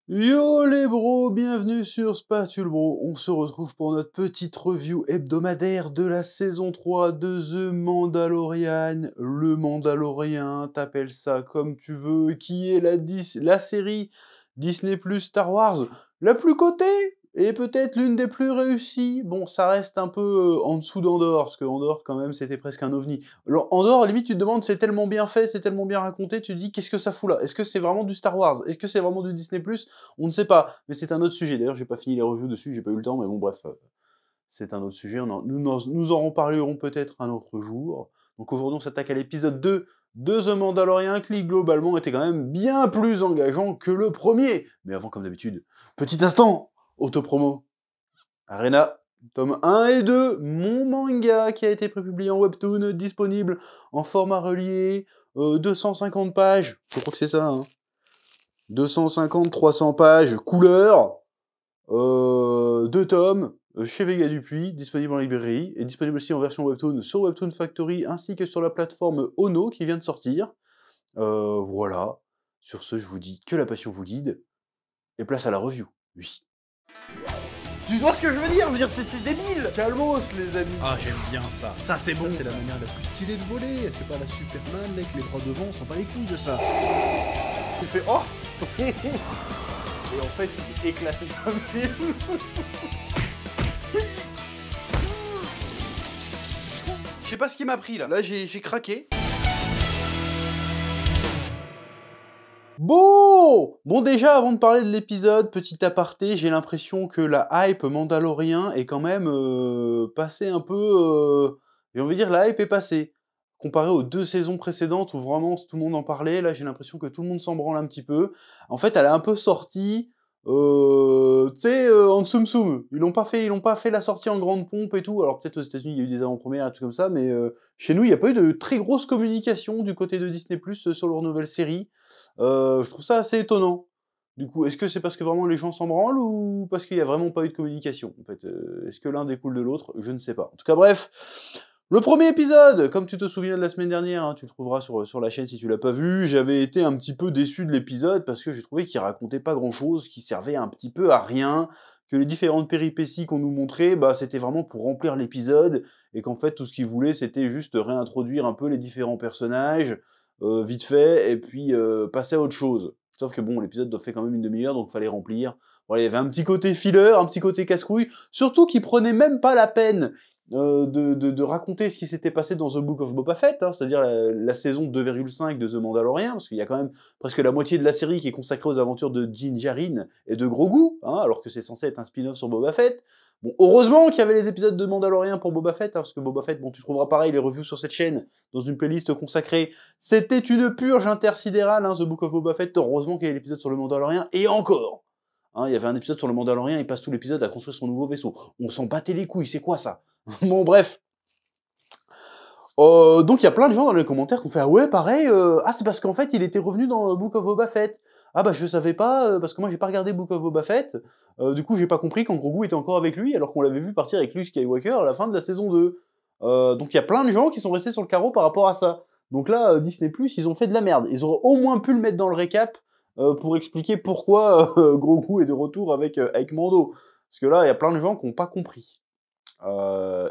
Yo les bros, bienvenue sur Spatule Bro. On se retrouve pour notre petite review hebdomadaire de la saison 3 de The Mandalorian. Le Mandalorien, t'appelles ça comme tu veux, qui est la série Disney Plus Star Wars la plus cotée et peut-être l'une des plus réussies. Bon, ça reste un peu en dessous d'Andorre, parce que Andorre quand même c'était presque un ovni. Alors, Andorre, limite tu te demandes, c'est tellement bien fait, c'est tellement bien raconté, tu te dis qu'est-ce que ça fout là? Est-ce que c'est vraiment du Star Wars? Est-ce que c'est vraiment du Disney Plus? On ne sait pas, mais c'est un autre sujet. D'ailleurs, j'ai pas fini les reviews dessus, j'ai pas eu le temps, mais bon, bref, c'est un autre sujet. Nous en reparlerons peut-être un autre jour. Donc aujourd'hui, on s'attaque à l'épisode 2 de The Mandalorian, qui globalement était quand même bien plus engageant que le premier. Mais avant, comme d'habitude, petit instant, autopromo. Arena, tome 1 et 2, mon manga qui a été prépublié en webtoon, disponible en format relié, 250 pages, je crois que c'est ça, hein. 250-300 pages, couleur, 2 tomes, chez Vega Dupuis, disponible en librairie, et disponible aussi en version webtoon sur Webtoon Factory, ainsi que sur la plateforme Ono, qui vient de sortir. Voilà. Sur ce, je vous dis que la passion vous guide, et place à la review. Oui. Tu vois ce que je veux dire? Je veux dire, c'est débile! Calmos, les amis! Ah, j'aime bien ça. Ça, c'est bon, C'est la manière la plus stylée de voler, c'est pas la Superman avec les bras devant, on s'en bat les couilles de ça. Il fait oh! Et en fait, il est éclaté comme film. Je sais pas ce qui m'a pris là. Là, j'ai craqué. Bon, déjà, avant de parler de l'épisode, petit aparté, j'ai l'impression que la hype Mandalorien est quand même passée un peu... J'ai envie de dire, la hype est passée. Comparé aux 2 saisons précédentes où vraiment tout le monde en parlait, là, j'ai l'impression que tout le monde s'en branle un petit peu. En fait, elle est un peu sortie, tu sais, en tsum tsum. Ils l'ont pas fait la sortie en grande pompe et tout. Alors peut-être aux États-Unis il y a eu des avant-premières, un truc comme ça, mais chez nous, il n'y a pas eu de très grosse communication du côté de Disney+ sur leur nouvelle série. Je trouve ça assez étonnant. Du coup, est-ce que c'est parce que vraiment les gens s'en branlent ou parce qu'il n'y a vraiment pas eu de communication? En fait, est-ce que l'un découle de l'autre? Je ne sais pas. En tout cas, bref. Le premier épisode, comme tu te souviens de la semaine dernière, hein, tu le trouveras sur la chaîne si tu l'as pas vu, j'avais été un petit peu déçu de l'épisode parce que j'ai trouvé qu'il racontait pas grand-chose, qu'il servait un petit peu à rien, que les différentes péripéties qu'on nous montrait, bah c'était vraiment pour remplir l'épisode, et qu'en fait tout ce qu'ils voulaient c'était juste réintroduire un peu les différents personnages, vite fait, et puis passer à autre chose. Sauf que bon, l'épisode fait quand même une demi-heure, donc fallait remplir. Voilà, il y avait un petit côté filler, un petit côté casse-couille, surtout qu'ils prenaient même pas la peine de raconter ce qui s'était passé dans The Book of Boba Fett, hein, c'est-à-dire la saison 2,5 de The Mandalorian, parce qu'il y a quand même presque la moitié de la série qui est consacrée aux aventures de Din Djarin et de Grogu, hein, alors que c'est censé être un spin-off sur Boba Fett. Bon, heureusement qu'il y avait les épisodes de Mandalorian pour Boba Fett, hein, parce que Boba Fett, bon, tu trouveras pareil les reviews sur cette chaîne, dans une playlist consacrée. C'était une purge intersidérale, hein, The Book of Boba Fett, heureusement qu'il y a l'épisode sur le Mandalorian, et encore, hein, il y avait un épisode sur le Mandalorian, il passe tout l'épisode à construire son nouveau vaisseau. On s'en battait les couilles, c'est quoi ça? Bon, bref. Donc il y a plein de gens dans les commentaires qui ont fait ah ouais pareil c'est parce qu'en fait il était revenu dans Book of Boba Fett. Ah bah je savais pas parce que moi j'ai pas regardé Book of Boba Fett. Du coup j'ai pas compris quand Grogu était encore avec lui alors qu'on l'avait vu partir avec Luke Skywalker à la fin de la saison 2. Donc il y a plein de gens qui sont restés sur le carreau par rapport à ça. Donc là Disney+, ils ont fait de la merde. Ils auraient au moins pu le mettre dans le récap pour expliquer pourquoi Grogu est de retour avec Mando. Parce que là il y a plein de gens qui ont pas compris.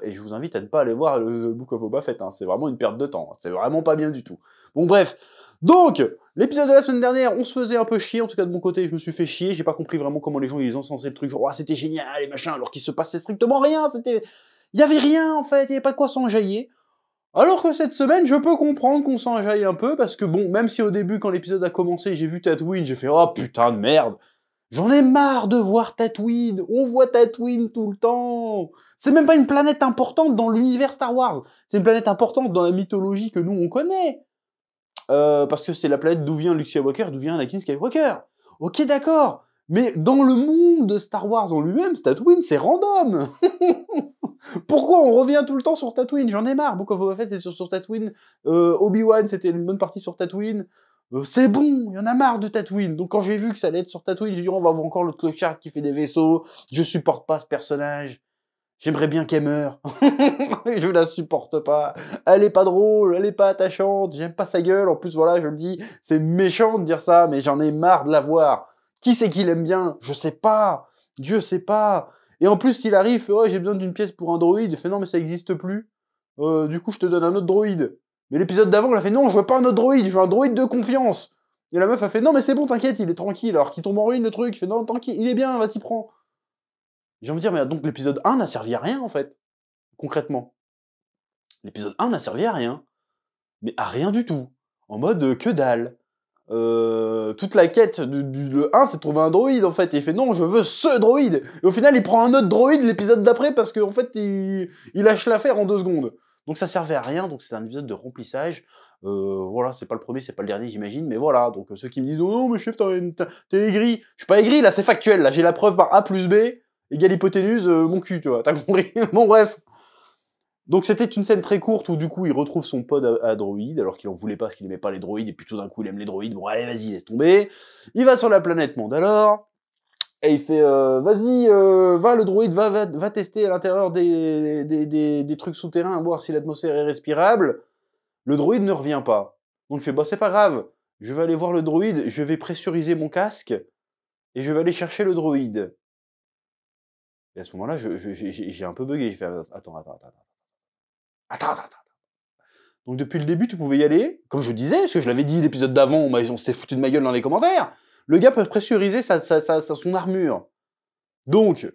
Et je vous invite à ne pas aller voir le Book of Boba Fett, hein. C'est vraiment une perte de temps, hein. C'est vraiment pas bien du tout. Bon bref, donc, l'épisode de la semaine dernière, on se faisait un peu chier, en tout cas de mon côté, je me suis fait chier, j'ai pas compris vraiment comment les gens ils encensaient le truc, genre, oh, c'était génial, et machin, alors qu'il se passait strictement rien, il y avait rien, en fait, il y avait pas de quoi s'enjailler. Alors que cette semaine, je peux comprendre qu'on s'enjaille un peu, parce que bon, même si au début, quand l'épisode a commencé, j'ai vu Tatooine, j'ai fait, oh putain de merde, j'en ai marre de voir Tatooine. On voit Tatooine tout le temps. C'est même pas une planète importante dans l'univers Star Wars. C'est une planète importante dans la mythologie que nous on connaît. Parce que c'est la planète d'où vient Luke Skywalker, d'où vient Anakin Skywalker. Ok, d'accord. Mais dans le monde de Star Wars en lui-même, Tatooine, c'est random. Pourquoi on revient tout le temps sur Tatooine? J'en ai marre. Book of Boba Fett c'est sur Tatooine. Obi-Wan, c'était une bonne partie sur Tatooine. C'est bon, il y en a marre de Tatooine. Donc quand j'ai vu que ça allait être sur Tatooine, j'ai dit on va voir encore le clochard qui fait des vaisseaux. Je supporte pas ce personnage. J'aimerais bien qu'elle meure. Je la supporte pas. Elle est pas drôle, elle est pas attachante. J'aime pas sa gueule. En plus voilà, je le dis, c'est méchant de dire ça, mais j'en ai marre de la voir. Qui c'est qui l'aime bien? Je sais pas. Dieu sait pas. Et en plus, il arrive, il fait, ouais, j'ai besoin d'une pièce pour un droïde. Il fait, non, mais ça existe plus. Du coup, je te donne un autre droïde. Mais l'épisode d'avant, il a fait, non, je veux pas un autre droïde, je veux un droïde de confiance. Et la meuf a fait, non, mais c'est bon, t'inquiète, il est tranquille. Alors qu'il tombe en ruine, le truc. Il fait, non, tranquille, il est bien, vas-y, prends. J'ai envie de dire, mais donc l'épisode 1 n'a servi à rien, en fait. Concrètement. L'épisode 1 n'a servi à rien. Mais à rien du tout. En mode, que dalle. Toute la quête le 1, c'est de trouver un droïde, en fait. Et il fait, non, je veux ce droïde. Et au final, il prend un autre droïde l'épisode d'après parce qu'en fait, il lâche l'affaire en 2 secondes. Donc ça servait à rien, donc c'est un épisode de remplissage. Voilà, c'est pas le premier, c'est pas le dernier, j'imagine, mais voilà. Donc ceux qui me disent, oh non, mais chef, t'es aigri. Je suis pas aigri, là, c'est factuel. Là, j'ai la preuve par A plus B égale hypoténuse, mon cul, tu vois. T'as compris? Bon, bref. Donc c'était une scène très courte où du coup il retrouve son pod à droïde, alors qu'il en voulait pas parce qu'il aimait pas les droïdes, et puis tout d'un coup il aime les droïdes, bon allez vas-y laisse tomber. Il va sur la planète Mandalore, et il fait vas-y, va le droïde, va tester à l'intérieur des trucs souterrains, voir si l'atmosphère est respirable. Le droïde ne revient pas. Donc il fait bah c'est pas grave, je vais aller voir le droïde, je vais pressuriser mon casque, et je vais aller chercher le droïde. Et à ce moment-là, j'ai un peu bugué, j'ai fait attends. Donc depuis le début, tu pouvais y aller, comme je disais, parce que je l'avais dit l'épisode d'avant, on s'était foutu de ma gueule dans les commentaires. Le gars peut pressuriser son armure. Donc,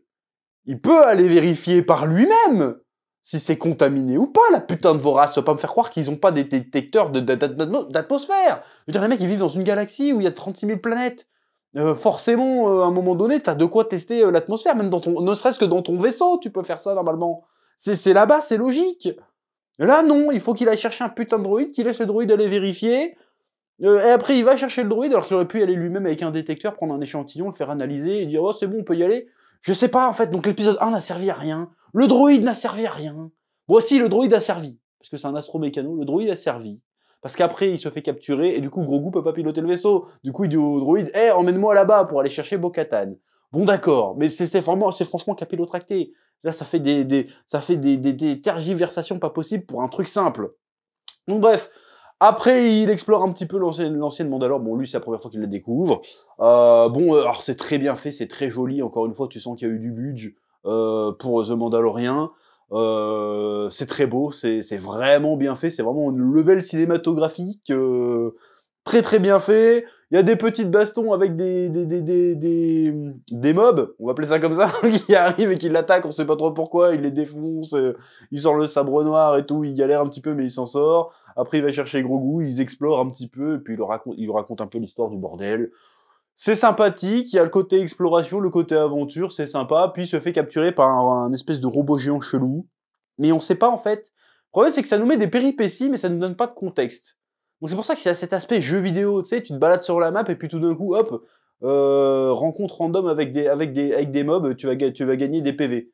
il peut aller vérifier par lui-même si c'est contaminé ou pas, la putain de vorace. Ça va pas me faire croire qu'ils ont pas des détecteurs d'atmosphère. Je veux dire, les mecs, ils vivent dans une galaxie où il y a 36 000 planètes. Forcément, à un moment donné, t'as de quoi tester l'atmosphère, même ne serait-ce que dans ton vaisseau, tu peux faire ça normalement. C'est là-bas, c'est logique. Là, non, il faut qu'il aille chercher un putain de droïde, qu'il laisse le droïde aller vérifier, et après il va chercher le droïde, alors qu'il aurait pu y aller lui-même avec un détecteur, prendre un échantillon, le faire analyser, et dire « Oh, c'est bon, on peut y aller ». Je sais pas, en fait, donc l'épisode 1 n'a servi à rien, le droïde n'a servi à rien. Bon, si, le droïde a servi, parce que c'est un astromécano, le droïde a servi. Parce qu'après, il se fait capturer, et du coup, Grogu peut pas piloter le vaisseau. Du coup, il dit au droïde « Eh, emmène-moi là-bas pour aller chercher Bo-Katan ». Bon, d'accord, mais c'est franchement capillotracté. Là, ça fait des tergiversations pas possibles pour un truc simple. Donc bref, après, il explore un petit peu l'ancienne Mandalore. Bon, lui, c'est la première fois qu'il la découvre. Alors c'est très bien fait, c'est très joli. Encore une fois, tu sens qu'il y a eu du budget pour The Mandalorian. C'est très beau, c'est vraiment bien fait. C'est vraiment une level cinématographique très très bien fait. Il y a des petites bastons avec des mobs, on va appeler ça comme ça, qui arrivent et qui l'attaquent, on sait pas trop pourquoi, il les défonce, il sort le sabre noir et tout, il galère un petit peu mais il s'en sort. Après il va chercher Grogu, ils explorent un petit peu, et puis il lui raconte un peu l'histoire du bordel. C'est sympathique, il y a le côté exploration, le côté aventure, c'est sympa, puis il se fait capturer par un espèce de robot géant chelou. Mais on sait pas en fait. Le problème c'est que ça nous met des péripéties, mais ça nous donne pas de contexte. Donc c'est pour ça qu'il y a cet aspect jeu vidéo, tu sais, tu te balades sur la map et puis tout d'un coup, hop, rencontre random avec des mobs, tu vas gagner des PV.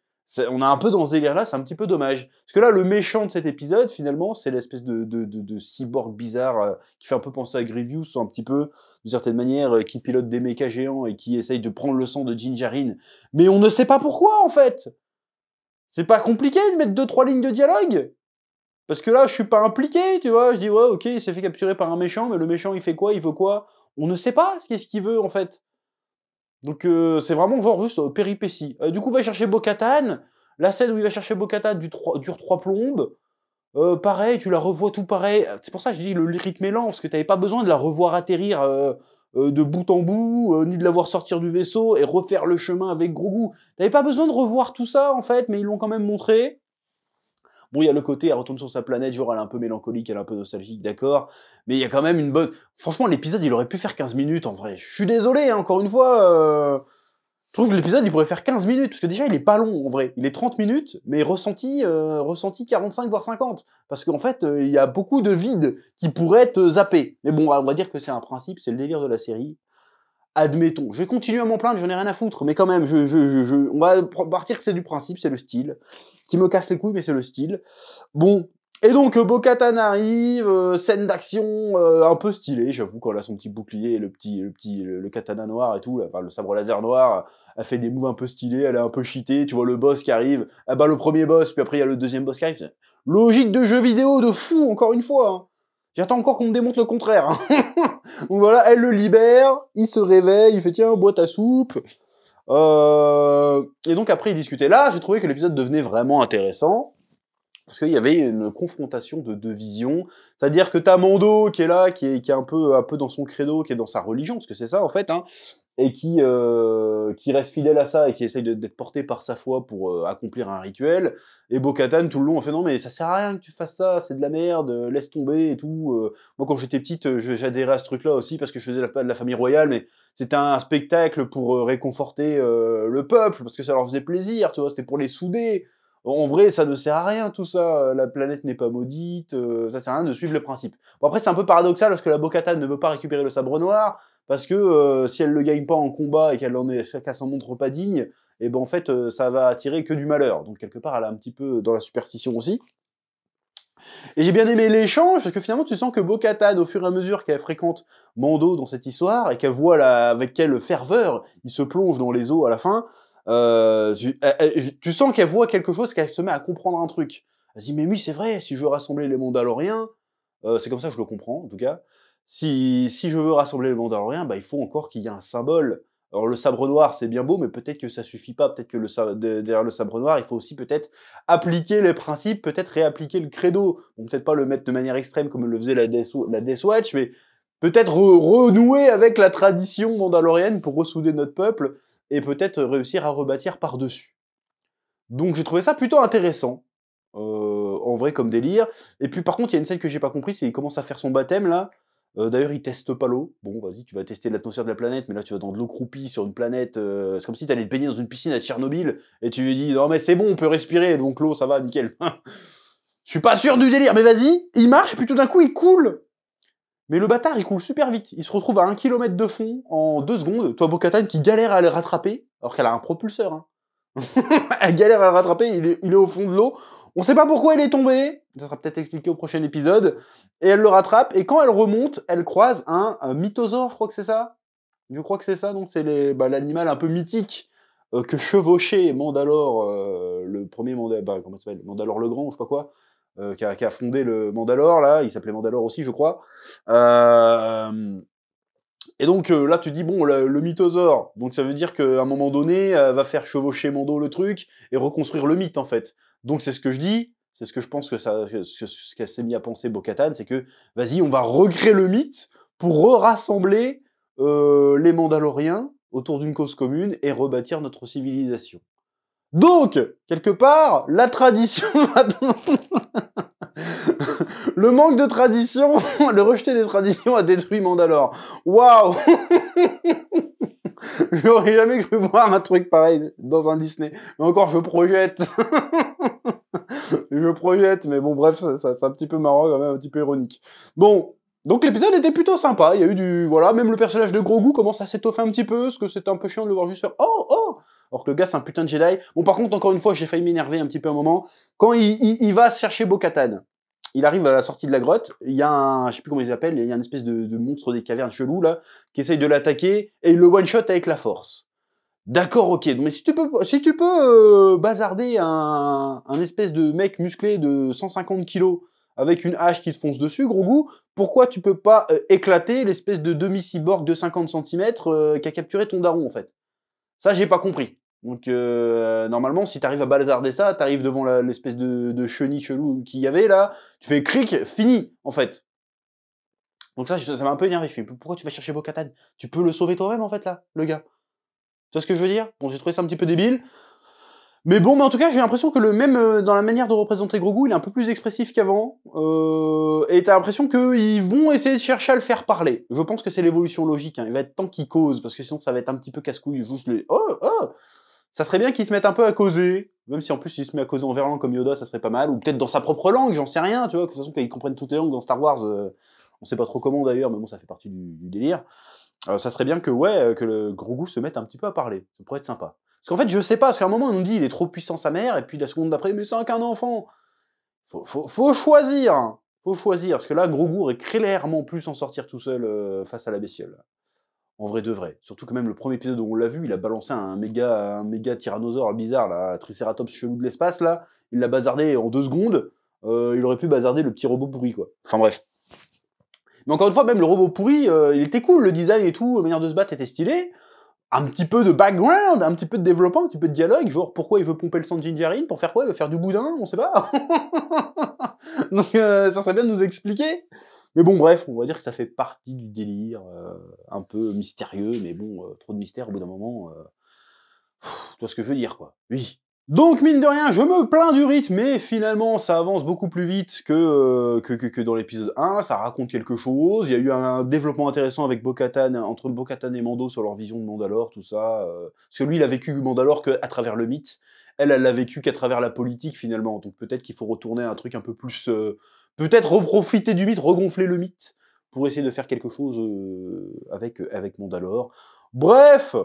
On est un peu dans ce délire-là, c'est un petit peu dommage. Parce que là, le méchant de cet épisode, finalement, c'est l'espèce de cyborg bizarre qui fait un peu penser à Grievous, un petit peu, d'une certaine manière, qui pilote des mechas géants et qui essaye de prendre le sang de Jinjarin. Mais on ne sait pas pourquoi, en fait. C'est pas compliqué de mettre 2-3 lignes de dialogue. Parce que là, je suis pas impliqué, tu vois. Je dis, ouais, ok, il s'est fait capturer par un méchant, mais le méchant, il fait quoi? Il veut quoi? On ne sait pas ce qu'il veut, en fait. Donc, c'est vraiment genre juste péripétie. Du coup, va chercher Bo-Katan. La scène où il va chercher Bo-Katan dure 3 plombes. Pareil, tu la revois tout pareil. C'est pour ça que je dis le rythme est lent, parce que t'avais pas besoin de la revoir atterrir de bout en bout, ni de la voir sortir du vaisseau et refaire le chemin avec Grogu. T'avais pas besoin de revoir tout ça, en fait, mais ils l'ont quand même montré. Bon, il y a le côté, elle retourne sur sa planète, genre elle est un peu mélancolique, elle est un peu nostalgique, d'accord. Mais il y a quand même une bonne... Franchement, l'épisode, il aurait pu faire 15 minutes, en vrai. Je suis désolé, hein, encore une fois. Je trouve que l'épisode, il pourrait faire 15 minutes, parce que déjà, il est pas long, en vrai. Il est 30 minutes, mais ressenti 45, voire 50. Parce qu'en fait, il y a beaucoup de vide qui pourraient être zappés. Mais bon, on va dire que c'est un principe, c'est le délire de la série. Admettons, je vais continuer à m'en plaindre, j'en ai rien à foutre, mais quand même, on va partir que c'est du principe, c'est le style, qui me casse les couilles, mais c'est le style. Bon, et donc Bo-Katan arrive, scène d'action un peu stylée, j'avoue, quand elle a son petit bouclier, le katana noir et tout, enfin, le sabre laser noir, elle fait des moves un peu stylés, elle est un peu cheatée, tu vois le boss qui arrive, elle bat le premier boss, puis après il y a le deuxième boss qui arrive. Logique de jeu vidéo de fou, encore une fois, hein. J'attends encore qu'on me démontre le contraire. Hein. Donc voilà, elle le libère, il se réveille, il fait tiens, bois ta soupe. Et donc après, ils discutaient. Là, j'ai trouvé que l'épisode devenait vraiment intéressant. Parce qu'il y avait une confrontation de deux visions. C'est-à-dire que t'as Mando qui est là, qui est un peu dans son credo, qui est dans sa religion, parce que c'est ça en fait, hein, et qui reste fidèle à ça et qui essaye d'être porté par sa foi pour accomplir un rituel. Et Bo-Katan tout le long a fait non mais ça sert à rien que tu fasses ça, c'est de la merde, laisse tomber et tout. Moi quand j'étais petite, j'adhérais à ce truc-là aussi parce que je faisais de la famille royale, mais c'était un spectacle pour réconforter le peuple parce que ça leur faisait plaisir, tu vois, c'était pour les souder. En vrai, ça ne sert à rien tout ça. La planète n'est pas maudite. Ça sert à rien de suivre le principe. Bon après, c'est un peu paradoxal parce que la Bo-Katan ne veut pas récupérer le sabre noir parce que si elle le gagne pas en combat et qu'elle s'en montre pas digne, et ben en fait, ça va attirer que du malheur. Donc quelque part, elle est un petit peu dans la superstition aussi. Et j'ai bien aimé l'échange parce que finalement, tu sens que Bo-Katan, au fur et à mesure qu'elle fréquente Mando dans cette histoire et qu'elle voit avec quelle ferveur il se plonge dans les eaux à la fin. Tu sens qu'elle voit quelque chose, qu'elle se met à comprendre un truc. Elle se dit, mais oui, c'est vrai, si je veux rassembler les Mandaloriens, c'est comme ça que je le comprends, en tout cas, si je veux rassembler les Mandaloriens, bah, il faut encore qu'il y ait un symbole. Alors, le sabre noir, c'est bien beau, mais peut-être que ça suffit pas, peut-être que derrière le sabre noir, il faut aussi peut-être appliquer les principes, peut-être réappliquer le credo. Bon, peut-être pas le mettre de manière extrême comme le faisait la Death Watch, mais peut-être renouer avec la tradition mandalorienne pour ressouder notre peuple, et peut-être réussir à rebâtir par-dessus. Donc j'ai trouvé ça plutôt intéressant, en vrai comme délire. Et puis par contre, il y a une scène que j'ai pas compris, c'est qu'il commence à faire son baptême là. D'ailleurs, il teste pas l'eau. Bon, vas-y, tu vas tester l'atmosphère de la planète, mais là tu vas dans de l'eau croupie sur une planète. C'est comme si t'allais te baigner dans une piscine à Tchernobyl et tu lui dis non mais c'est bon, on peut respirer, donc l'eau ça va, nickel. Je suis pas sûr du délire, mais vas-y, il marche, puis tout d'un coup il coule. Mais le bâtard, il coule super vite. Il se retrouve à 1 km de fond en 2 secondes. Toi, Bo-Katan qui galère à le rattraper, alors qu'elle a un propulseur. Hein. Elle galère à le rattraper, il est au fond de l'eau. On sait pas pourquoi il est tombé. Ça sera peut-être expliqué au prochain épisode. Et elle le rattrape. Et quand elle remonte, elle croise un mythosaure, je crois que c'est ça. Je crois que c'est ça, donc c'est l'animal un peu mythique que chevauchait Mandalore, le premier Mandalore, comment ça s'appelle, Mandalore le Grand, ou je sais pas quoi. Qui a fondé le Mandalore, là, il s'appelait Mandalore aussi, je crois. Et donc là, tu dis, bon, le mythosaure, donc ça veut dire qu'à un moment donné, va faire chevaucher Mando le truc et reconstruire le mythe, en fait. Donc c'est ce que je dis, c'est ce que je pense que ce qu'elle s'est mis à penser Bo-Katan, c'est que, vas-y, on va recréer le mythe pour rassembler les Mandaloriens autour d'une cause commune et rebâtir notre civilisation. Donc, quelque part, la tradition... Le manque de tradition, le rejeté des traditions a détruit Mandalore. Waouh. J'aurais jamais cru voir un truc pareil dans un Disney. Mais encore, je projette. Je projette, mais bon, bref, c'est un petit peu marrant, quand même, un petit peu ironique. Bon, donc l'épisode était plutôt sympa. Il y a eu voilà, même le personnage de Grogu commence à s'étoffer un petit peu, parce que c'était un peu chiant de le voir juste faire « Oh, oh !» Alors que le gars, c'est un putain de Jedi. Bon, par contre, encore une fois, j'ai failli m'énerver un petit peu un moment. Quand il va chercher Bo-Katan, il arrive à la sortie de la grotte, il y a un, je sais plus comment ils appellent, il y a une espèce de monstre des cavernes chelou, là, qui essaye de l'attaquer, et il le one-shot avec la force. D'accord, ok. Mais si tu peux bazarder un espèce de mec musclé de 150 kilos avec une hache qui te fonce dessus, gros goût, pourquoi tu peux pas éclater l'espèce de demi-cyborg de 50 cm qui a capturé ton daron, en fait? Ça, j'ai pas compris. Donc, normalement, si t'arrives à bazarder ça, t'arrives devant l'espèce de chenille chelou qu'il y avait, là, tu fais cric, fini, en fait. Donc ça m'a un peu énervé. Je fais, pourquoi tu vas chercher Bo-Katan? Tu peux le sauver toi-même, en fait, là, le gars. Tu vois ce que je veux dire? Bon, j'ai trouvé ça un petit peu débile. Mais bon, mais en tout cas, j'ai l'impression que même dans la manière de représenter Grogu, il est un peu plus expressif qu'avant. Et t'as l'impression qu'ils vont essayer de chercher à le faire parler. Je pense que c'est l'évolution logique. Hein. Il va être temps qu'il cause, parce que sinon ça va être un petit peu casse-couille. Juste les... Oh, oh. Ça serait bien qu'il se mette un peu à causer. Même si en plus il se met à causer en verlan comme Yoda, ça serait pas mal. Ou peut-être dans sa propre langue, j'en sais rien. Tu vois, de toute façon, qu'ils comprennent toutes les langues dans Star Wars, on sait pas trop comment d'ailleurs, mais bon, ça fait partie du délire. Ça serait bien que, que le Grogu se mette un petit peu à parler. Ça pourrait être sympa. Parce qu'en fait, je sais pas, parce qu'à un moment, on nous dit il est trop puissant sa mère, et puis la seconde d'après, mais c'est qu'un enfant. Faut choisir. Hein. Faut choisir, parce que là, Grogu aurait clairement pu s'en sortir tout seul face à la bestiole. En vrai de vrai. Surtout que même le premier épisode où on l'a vu, il a balancé un méga tyrannosaure bizarre, là, Triceratops chelou de l'espace, là. Il l'a bazardé en 2 secondes. Il aurait pu bazarder le petit robot pourri, quoi. Enfin bref. Mais encore une fois, même le robot pourri, il était cool, le design et tout, la manière de se battre était stylée. Un petit peu de background, un petit peu de développement, un petit peu de dialogue, genre pourquoi il veut pomper le sang de Gingerine, pour faire quoi? Il veut faire du boudin, on sait pas. Donc ça serait bien de nous expliquer. Mais bon, bref, on va dire que ça fait partie du délire, un peu mystérieux, mais bon, trop de mystère au bout d'un moment, tu vois ce que je veux dire, quoi. Oui. Donc, mine de rien, je me plains du rythme, mais finalement, ça avance beaucoup plus vite que dans l'épisode 1, ça raconte quelque chose, il y a eu un développement intéressant avec Bo-Katan, entre Bo-Katan et Mando sur leur vision de Mandalore, tout ça, parce que lui, il a vécu Mandalore qu'à travers le mythe, elle l'a vécu qu'à travers la politique, finalement, donc peut-être qu'il faut retourner à un truc un peu plus... peut-être reprofiter du mythe, regonfler le mythe, pour essayer de faire quelque chose avec Mandalore. Bref,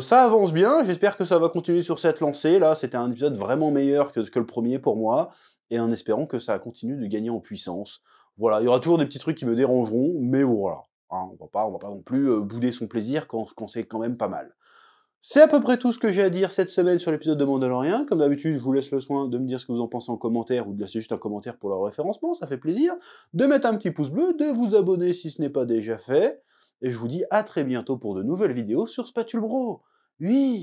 ça avance bien, j'espère que ça va continuer sur cette lancée, là, c'était un épisode vraiment meilleur que le premier pour moi, et en espérant que ça continue de gagner en puissance. Voilà, il y aura toujours des petits trucs qui me dérangeront, mais voilà, hein, on va pas non plus bouder son plaisir quand c'est quand même pas mal. C'est à peu près tout ce que j'ai à dire cette semaine sur l'épisode de Mandalorian. Comme d'habitude, je vous laisse le soin de me dire ce que vous en pensez en commentaire, ou de laisser juste un commentaire pour le référencement, ça fait plaisir, de mettre un petit pouce bleu, de vous abonner si ce n'est pas déjà fait, et je vous dis à très bientôt pour de nouvelles vidéos sur Spatule Bro. Oui.